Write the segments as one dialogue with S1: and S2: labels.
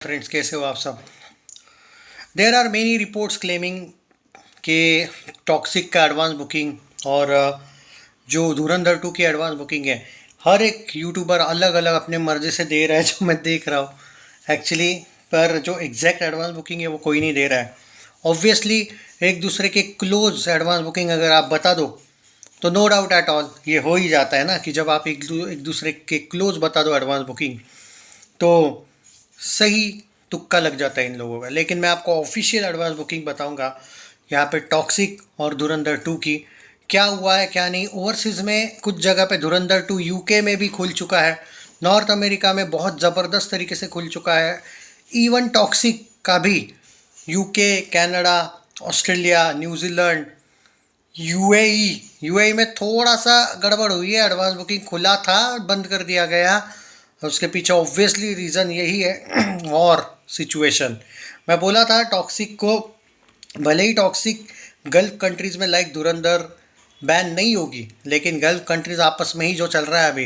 S1: Friends, कैसे हो आप सब। There are many reports claiming कि टॉक्सिक का एडवांस बुकिंग और जो धुरंधर 2 की एडवांस बुकिंग है, हर एक यूट्यूबर अलग अलग अपने मर्जी से दे रहा है जो मैं देख रहा हूँ एक्चुअली। पर जो एग्जैक्ट एडवांस बुकिंग है वो कोई नहीं दे रहा है। ऑब्वियसली एक दूसरे के क्लोज एडवांस बुकिंग अगर आप बता दो तो नो डाउट एट ऑल ये हो ही जाता है ना कि जब आप एक दूसरे के क्लोज बता दो एडवांस बुकिंग तो सही तुक्का लग जाता है इन लोगों का। लेकिन मैं आपको ऑफिशियल एडवांस बुकिंग बताऊंगा यहाँ पे टॉक्सिक और धुरंधर 2 की क्या हुआ है क्या नहीं। ओवरसीज़ में कुछ जगह पे धुरंधर 2 यूके में भी खुल चुका है, नॉर्थ अमेरिका में बहुत ज़बरदस्त तरीके से खुल चुका है। इवन टॉक्सिक का भी UK, Canada, Australia, New Zealand, UAE में थोड़ा सा गड़बड़ हुई है। एडवांस बुकिंग खुला था, बंद कर दिया गया। उसके पीछे ऑब्वियसली रीज़न यही है और सिचुएशन। मैं बोला था टॉक्सिक को, भले ही टॉक्सिक गल्फ कंट्रीज़ में लाइक धुरंधर बैन नहीं होगी, लेकिन गल्फ कंट्रीज़ आपस में ही जो चल रहा है अभी,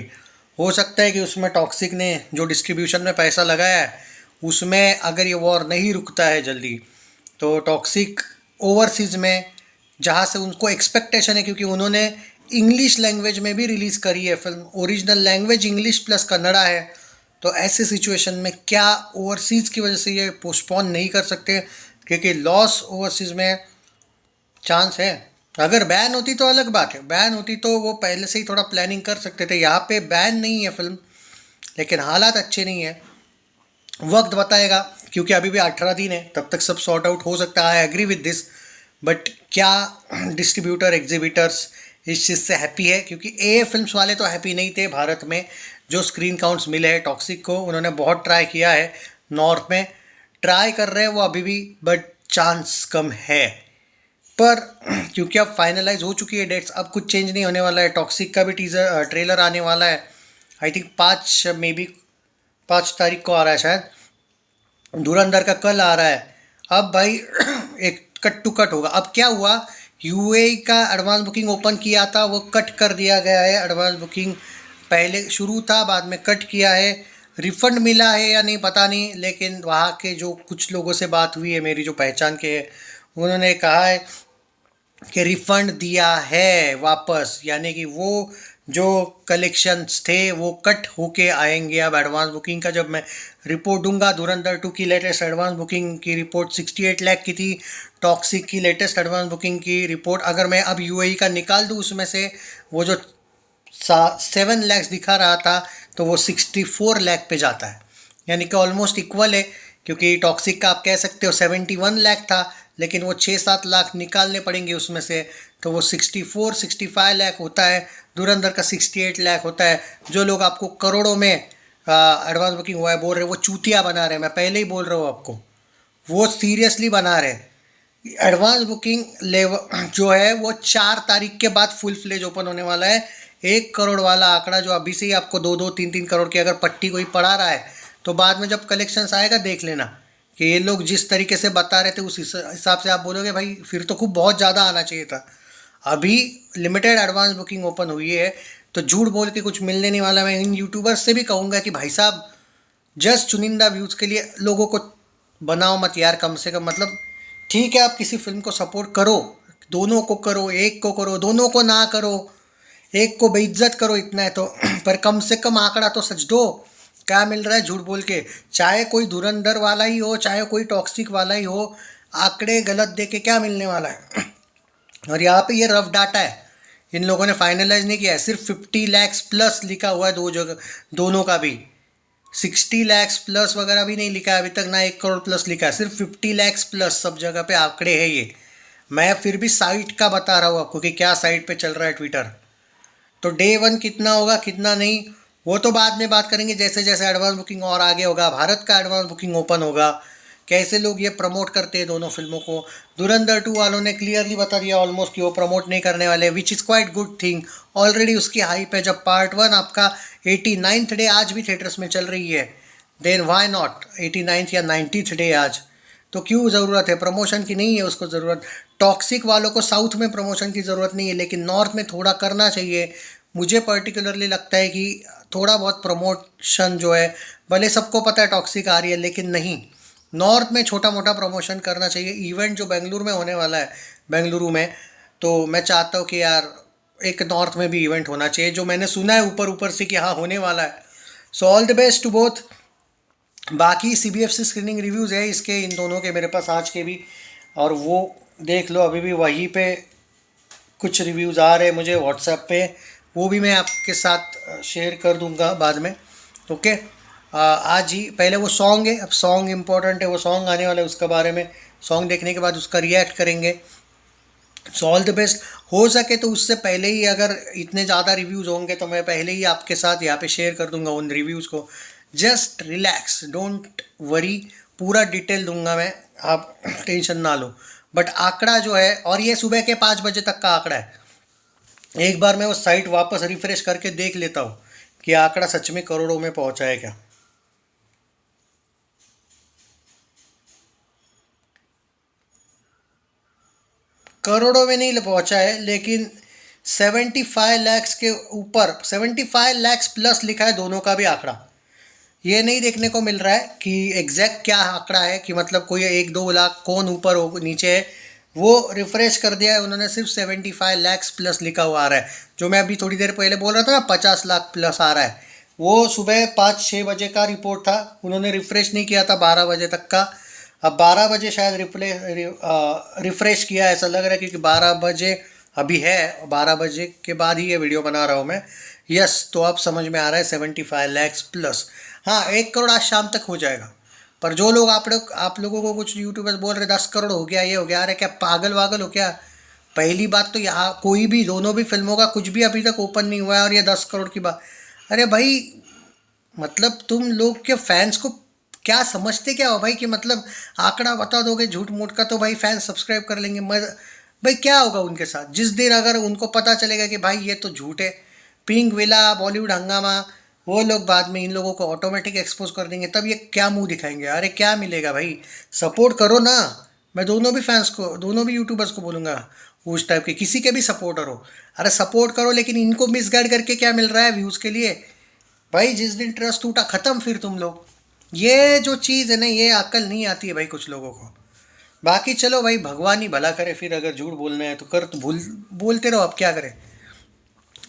S1: हो सकता है कि उसमें टॉक्सिक ने जो डिस्ट्रीब्यूशन में पैसा लगाया है उसमें अगर ये वॉर नहीं रुकता है जल्दी तो टॉक्सिक ओवरसीज़ में जहाँ से उनको एक्सपेक्टेशन है, क्योंकि उन्होंने इंग्लिश लैंग्वेज में भी रिलीज़ करी है film, original language English plus Kannada है, तो ऐसे सिचुएशन में क्या ओवरसीज़ की वजह से ये पोस्टपोन नहीं कर सकते, क्योंकि लॉस ओवरसीज़ में चांस है। अगर बैन होती तो अलग बात है, बैन होती तो वो पहले से ही थोड़ा प्लानिंग कर सकते थे। यहाँ पे बैन नहीं है फिल्म, लेकिन हालात अच्छे नहीं है। वक्त बताएगा, क्योंकि अभी भी 18 दिन है, तब तक सब सॉर्ट आउट हो सकता है। I agree with this, but क्या डिस्ट्रीब्यूटर एग्जीबिटर्स इस चीज़ से हैप्पी है? क्योंकि ए फिल्म्स वाले तो हैप्पी नहीं थे। भारत में जो स्क्रीन काउंट्स मिले हैं टॉक्सिक को, उन्होंने बहुत ट्राई किया है, नॉर्थ में ट्राई कर रहे हैं वो अभी भी, बट चांस कम है। पर क्योंकि अब फाइनलाइज हो चुकी है डेट्स, अब कुछ चेंज नहीं होने वाला है। टॉक्सिक का भी टीजर ट्रेलर आने वाला है, आई थिंक 5 तारीख को आ रहा है शायद। धुरंधर का कल आ रहा है। अब भाई एक कट टू कट होगा। अब क्या हुआ, यूएई का एडवांस बुकिंग ओपन किया था, वो कट कर दिया गया है। एडवांस बुकिंग पहले शुरू था, बाद में कट किया है। रिफ़ंड मिला है या नहीं पता नहीं, लेकिन वहाँ के जो कुछ लोगों से बात हुई है मेरी, जो पहचान के है, उन्होंने कहा है कि रिफ़ंड दिया है वापस, यानी कि वो जो कलेक्शंस थे वो कट होके आएंगे अब एडवांस बुकिंग का। जब मैं रिपोर्ट दूंगा, धुरंधर 2 की लेटेस्ट एडवांस बुकिंग की रिपोर्ट 68 लाख की थी। टॉक्सिक की लेटेस्ट एडवांस बुकिंग की रिपोर्ट अगर मैं अब यूएई का निकाल दूँ उसमें से, वो जो 7 लाख दिखा रहा था तो वो 64 लाख पे जाता है, यानी कि ऑलमोस्ट इक्वल है। क्योंकि टॉक्सिक का आप कह सकते हो 71 लाख था, लेकिन वो 6-7 लाख निकालने पड़ेंगे उसमें से, तो वो 64-65 लाख होता है। धुरंधर का 68 लाख होता है। जो लोग आपको करोड़ों में एडवांस बुकिंग हुआ है बोल रहे हैं, वो चूतिया बना रहे हैं। मैं पहले ही बोल रहा हूँ आपको, वो सीरियसली बना रहे हैं। एडवांस बुकिंग लेवल जो है वो 4 तारीख के बाद फुल फ्लेज ओपन होने वाला है। 1 करोड़ वाला आंकड़ा जो अभी से ही आपको 2-3 करोड़ की अगर पट्टी कोई पड़ा रहा है, तो बाद में जब कलेक्शंस आएगा देख लेना कि ये लोग जिस तरीके से बता रहे थे उस हिसाब से आप बोलोगे भाई फिर तो खूब बहुत ज़्यादा आना चाहिए था। अभी लिमिटेड एडवांस बुकिंग ओपन हुई है, तो झूठ बोल के कुछ मिलने नहीं वाला। मैं इन यूट्यूबर्स से भी कहूँगा कि भाई साहब, जस्ट चुनिंदा व्यूज़ के लिए लोगों को बनाओ मत यार, कम से कम। मतलब ठीक है, आप किसी फिल्म को सपोर्ट करो, दोनों को करो, एक को करो, दोनों को ना करो, एक को बेइज्जत करो, इतना है तो पर कम से कम आंकड़ा तो सच दो। क्या मिल रहा है झूठ बोल के? चाहे कोई धुरंधर वाला ही हो, चाहे कोई टॉक्सिक वाला ही हो, आंकड़े गलत दे के क्या मिलने वाला है? और यहाँ पे ये रफ डाटा है, इन लोगों ने फाइनलाइज नहीं किया है। सिर्फ 50 लाख प्लस लिखा हुआ है दो जगह, दोनों का भी 60 लाख प्लस वगैरह भी नहीं लिखा है अभी तक, ना 1 करोड़ प्लस लिखा है, सिर्फ 50 लाख प्लस सब जगह पे आंकड़े हैं ये। मैं फिर भी साइट का बता रहा हूँ आपको कि क्या साइट पे चल रहा है ट्विटर। तो डे 1 कितना होगा कितना नहीं वो तो बाद में बात करेंगे, जैसे जैसे एडवांस बुकिंग और आगे होगा, भारत का एडवांस बुकिंग ओपन होगा, कैसे लोग ये प्रमोट करते हैं दोनों फिल्मों को। धुरंधर 2 वालों ने क्लियरली बता दिया ऑलमोस्ट कि वो प्रमोट नहीं करने वाले, which is quite good thing. Already उसकी हाइप है। जब पार्ट 1 आपका 89th डे आज भी थिएटर्स में चल रही है, देन वाई नॉट 89th या 90th डे आज, तो क्यों ज़रूरत है प्रमोशन की? नहीं है उसको ज़रूरत। टॉक्सिक वालों को साउथ में प्रमोशन की ज़रूरत नहीं है, लेकिन नॉर्थ में थोड़ा करना चाहिए। मुझे पर्टिकुलरली लगता है कि थोड़ा बहुत प्रमोशन जो है, भले सबको पता है टॉक्सिक आ रही है, लेकिन नहीं, नॉर्थ में छोटा मोटा प्रमोशन करना चाहिए। इवेंट जो बेंगलुरु में होने वाला है, बेंगलुरु में, तो मैं चाहता हूँ कि यार एक नॉर्थ में भी इवेंट होना चाहिए, जो मैंने सुना है ऊपर ऊपर से कि हाँ होने वाला है। So all the best to both. बाकी CBFC स्क्रीनिंग रिव्यूज़ है इसके, इन दोनों के मेरे पास आज के भी, और वो देख लो, अभी भी वहीं पे कुछ रिव्यूज़ आ रहे हैं मुझे व्हाट्सएप पे, वो भी मैं आपके साथ शेयर कर दूंगा बाद में। ओके, आज ही पहले वो सॉन्ग है, अब सॉन्ग इम्पोर्टेंट है, वो सॉन्ग आने वाला है, उसके बारे में सॉन्ग देखने के बाद उसका रिएक्ट करेंगे। सो ऑल द बेस्ट। हो सके तो उससे पहले ही, अगर इतने ज़्यादा रिव्यूज़ होंगे तो मैं पहले ही आपके साथ यहाँ पे शेयर कर दूंगा उन रिव्यूज़ को। जस्ट रिलैक्स, डोंट वरी, पूरा डिटेल दूंगा मैं, आप टेंशन ना लो। बट आंकड़ा जो है, और ये सुबह के 5 बजे तक का आंकड़ा है, एक बार मैं वो साइट वापस रिफ्रेश करके देख लेता हूँ कि आंकड़ा सच में करोड़ों में पहुँचा है क्या। करोड़ों में नहीं पहुँचा है, लेकिन 75 लैक्स के ऊपर, 75 लैक्स प्लस लिखा है दोनों का भी आंकड़ा। ये नहीं देखने को मिल रहा है कि एग्जैक्ट क्या आंकड़ा है, कि मतलब कोई 1-2 लाख कौन ऊपर हो नीचे है। वो रिफ्रेश कर दिया है उन्होंने, सिर्फ 75 लैक्स प्लस लिखा हुआ आ रहा है। जो मैं अभी थोड़ी देर पहले बोल रहा था ना 50 लाख प्लस आ रहा है, वो सुबह 5-6 बजे का रिपोर्ट था, उन्होंने रिफ्रेश नहीं किया था 12 बजे तक का। अब 12 बजे शायद रिफ्रेश किया, ऐसा लग रहा है, क्योंकि 12 बजे अभी है, 12 बजे के बाद ही ये वीडियो बना रहा हूँ मैं। यस, तो अब समझ में आ रहा है 75 लैक्स प्लस। हाँ, 1 करोड़ आज शाम तक हो जाएगा। पर जो लोग आप लोगों को कुछ यूट्यूबर्स बोल रहे 10 करोड़ हो गया, ये हो गया, अरे क्या पागल वागल हो क्या। पहली बात तो यहाँ कोई भी, दोनों भी फिल्मों का कुछ भी अभी तक ओपन नहीं हुआ है, और ये 10 करोड़ की बात। अरे भाई, मतलब तुम लोग के फैंस को क्या समझते क्या हो भाई, कि मतलब आंकड़ा बता दोगे झूठ मूठ का तो भाई फैंस सब्सक्राइब कर लेंगे। भाई क्या होगा उनके साथ जिस दिन अगर उनको पता चलेगा कि भाई ये तो झूठ है, पिंक विला, बॉलीवुड हंगामा, वो लोग बाद में इन लोगों को ऑटोमेटिक एक्सपोज कर देंगे, तब ये क्या मुंह दिखाएंगे। अरे क्या मिलेगा भाई, सपोर्ट करो ना। मैं दोनों भी फैंस को, दोनों भी यूट्यूबर्स को बोलूँगा, उस टाइप के किसी के भी सपोर्टर हो, अरे सपोर्ट करो, लेकिन इनको मिसगाइड करके क्या मिल रहा है व्यूज़ के लिए। भाई जिस दिन ट्रस्ट टूटा, ख़त्म फिर तुम लोग। ये जो चीज़ है ना, ये अक्ल नहीं आती है भाई कुछ लोगों को। बाकी चलो भाई, भगवान ही भला करे, फिर अगर झूठ बोलना है तो कर, तो बोलते रहो, अब क्या करें।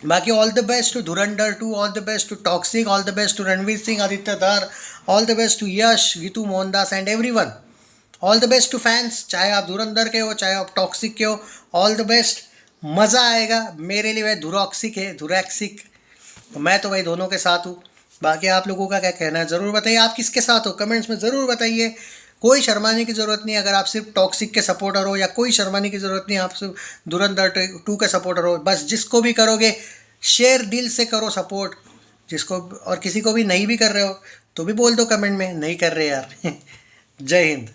S1: बाकी all the best to Dhurandhar 2, all the best to Toxic, all the best to Ranveer Singh, Aditya Dhar, all the best to Yash, Geetu Mohandas and everyone. All the best to fans, चाहे आप धुरंधर के हो चाहे आप टॉक्सिक के हो, ऑल द बेस्ट। मज़ा आएगा मेरे लिए। वह धुरॉक्सिक है, धुरैक्सिक, तो मैं तो भाई दोनों के साथ हूँ। बाकी आप लोगों का क्या कहना है ज़रूर बताइए, आप किसके साथ हो कमेंट्स में ज़रूर बताइए। कोई शर्माने की ज़रूरत नहीं, अगर आप सिर्फ टॉक्सिक के सपोर्टर हो, या कोई शर्माने की ज़रूरत नहीं, आप सिर्फ धुरंधर 2 के सपोर्टर हो, बस जिसको भी करोगे शेयर दिल से करो सपोर्ट जिसको, और किसी को भी नहीं भी कर रहे हो तो भी बोल दो कमेंट में नहीं कर रहे यार। जय हिंद।